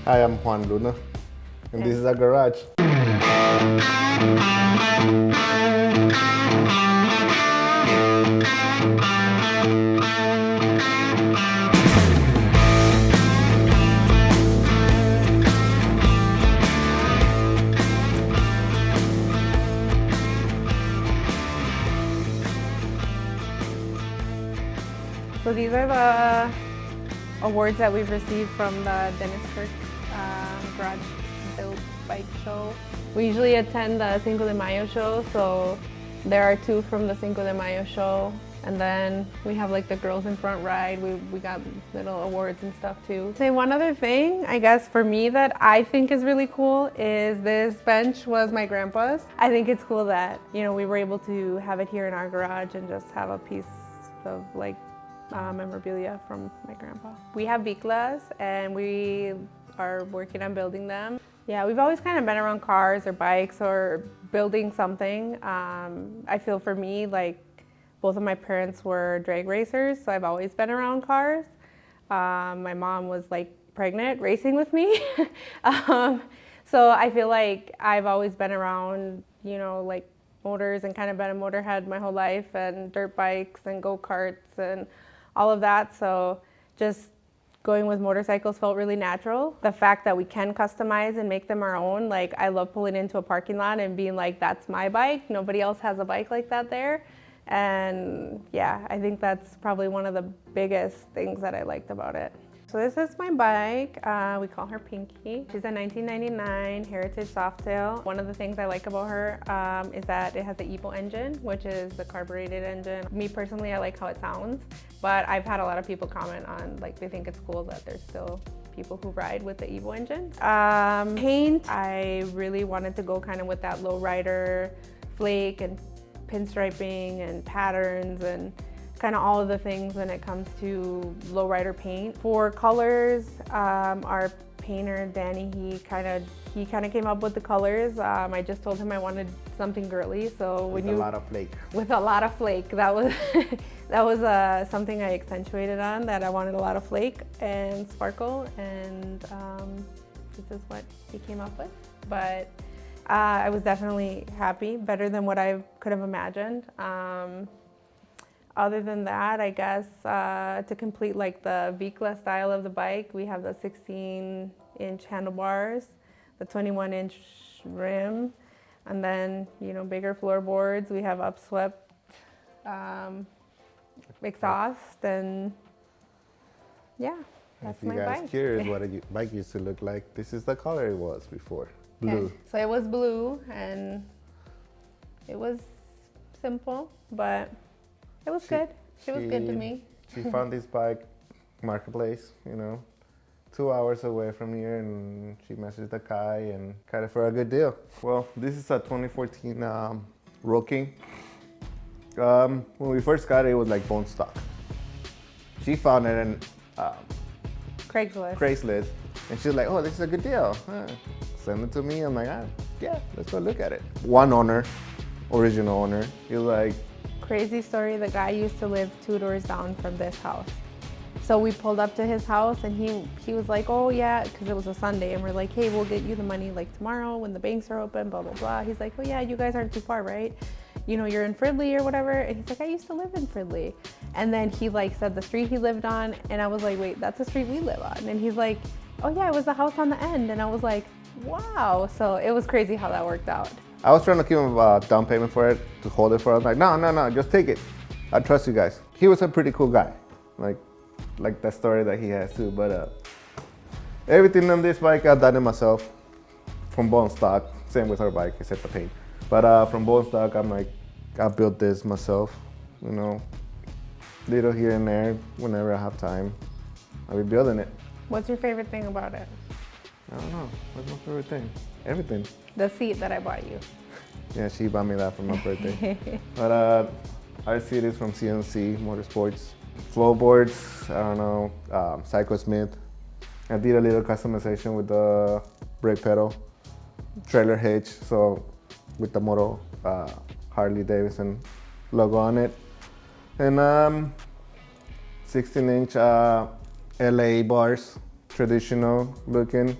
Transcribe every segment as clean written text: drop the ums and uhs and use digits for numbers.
Hi, I'm Juan Luna, and this is our garage. So these are the awards that we've received from the Kirk Garage Build Bike Show. We usually attend the Cinco de Mayo show, so there are 2 from the Cinco de Mayo show. And then we have like the Girls in Front ride. We got little awards and stuff too. Say one other thing, I guess for me that I think is really cool is this bench was my grandpa's. I think it's cool that, you know, we were able to have it here in our garage and just have a piece of like memorabilia from my grandpa. We have Viclas and we are working on building them. Yeah, we've always kind of been around cars or bikes or building something. I feel for me, like both of my parents were drag racers, so I've always been around cars. My mom was like pregnant racing with me. So I feel like I've always been around, you know, like motors and kind of been a motorhead my whole life, and dirt bikes and go-karts and all of that. So just going with motorcycles felt really natural. The fact that we can customize and make them our own, like I love pulling into a parking lot and being like, that's my bike. Nobody else has a bike like that there. And yeah, I think that's probably one of the biggest things that I liked about it. So this is my bike. We call her Pinky. She's a 1999 Heritage Softail. One of the things I like about her is that it has the Evo engine, which is the carbureted engine. Me personally, I like how it sounds, but I've had a lot of people comment on, like, they think it's cool that there's still people who ride with the Evo engine. Paint, I really wanted to go kind of with that lowrider flake and pinstriping and patterns and kind of all of the things when it comes to lowrider paint. For colors, our painter Danny, he kind of came up with the colors. I just told him I wanted something girly, so With a lot of flake. With a lot of flake, that was that was something I accentuated on, that I wanted a lot of flake and sparkle, and this is what he came up with. But I was definitely happy, better than what I could have imagined. Other than that, I guess to complete like the Vicla style of the bike, we have the 16-inch handlebars, the 21-inch rim, and then, you know, bigger floorboards. We have upswept exhaust, and yeah, that's my bike. If you guys curious what a bike used to look like, this is the color it was before, blue. Okay. So it was blue, and it was simple, but it was good. She was good to me. She found this bike marketplace, you know, 2 hours away from here, and she messaged the guy and got it for a good deal. Well, this is a 2014 Road King. When we first got it, it was like bone stock. She found it in Craigslist, and she's like, "Oh, this is a good deal. Send it to me." I'm like, "Yeah, let's go look at it." One owner, original owner, he was like, crazy story, the guy used to live 2 doors down from this house. So we pulled up to his house, and he was like, "Oh yeah," because it was a Sunday, and we're like, "Hey, we'll get you the money like tomorrow when the banks are open, blah, blah, blah." He's like, "Oh yeah, you guys aren't too far, right? You know, you're in Fridley or whatever." And he's like, "I used to live in Fridley." And then he like said the street he lived on, and I was like, "Wait, that's the street we live on." And he's like, "Oh yeah, it was the house on the end." And I was like, wow. So it was crazy how that worked out. I was trying to give him a down payment for it, to hold it for us. Like, no, just take it. I trust you guys. He was a pretty cool guy, like that story that he has too. But everything on this bike, I've done it myself, from bone stock. Same with her bike, except the paint. But from bone stock, I built this myself. You know, little here and there, whenever I have time, I'll be building it. What's your favorite thing about it? I don't know. What's my favorite thing? Everything. The seat that I bought you. Yeah, she bought me that for my birthday. But our seat is from CNC Motorsports. Floorboards, I don't know, Psycho Smith. I did a little customization with the brake pedal, trailer hitch, so with the Moto Harley Davidson logo on it. And 16-inch LA bars, traditional looking.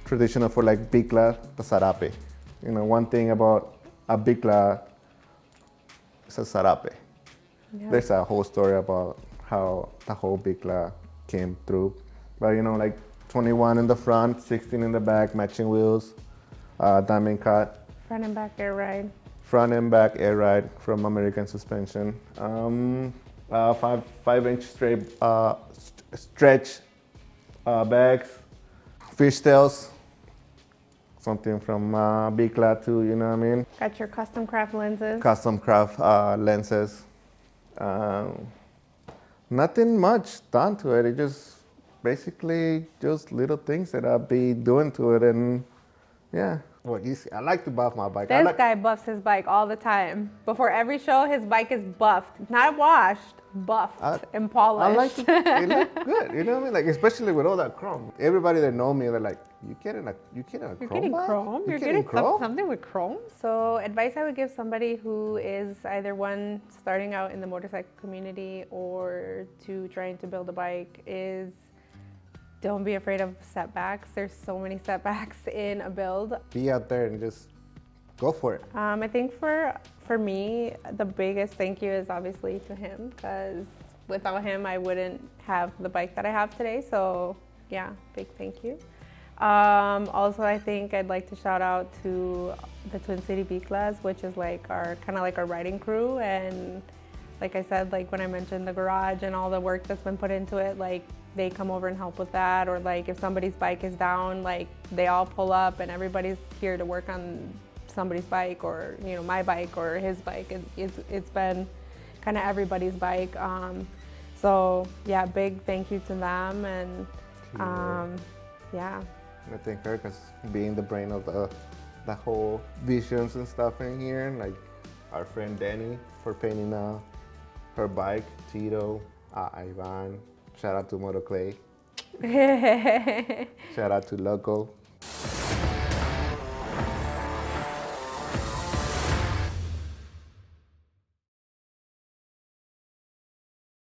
traditional for like Vicla, the sarape. You know, one thing about a Vicla is a sarape. Yeah. There's a whole story about how the whole Vicla came through. But you know, like 21 in the front, 16 in the back, matching wheels, diamond cut. Front and back air ride. Front and back air ride from American Suspension. 5-inch straight stretch bags, fishtails, something from Vicla too, you know what I mean? Got your custom craft lenses. Custom craft lenses. Nothing much done to it. It just basically just little things that I'll be doing to it, and yeah. Well, you see, I like to buff my bike. This guy buffs his bike all the time. Before every show, his bike is buffed. Not washed, buffed and polished. I like it. It looks good. You know what I mean? Like, especially with all that chrome. Everybody that know me, they're like, you getting a chrome You're getting bike? chrome? You're getting something with chrome? So advice I would give somebody who is either one, starting out in the motorcycle community, or two, trying to build a bike is don't be afraid of setbacks. There's so many setbacks in a build. Be out there and just go for it. I think for me, the biggest thank you is obviously to him, because without him, I wouldn't have the bike that I have today. So yeah, big thank you. Also, I think I'd like to shout out to the Twin City Viclas, which is like our kind of like our riding crew. And like I said, like when I mentioned the garage and all the work that's been put into it, like they come over and help with that. Or like if somebody's bike is down, like they all pull up and everybody's here to work on somebody's bike, or you know, my bike or his bike. It's been kind of everybody's bike. So yeah, big thank you to them. And yeah. I think Kirk as being the brain of the whole visions and stuff in here. Like our friend Danny for painting her bike, Tito, Ivan. Shout out to Moto Clay. Shout out to Loco.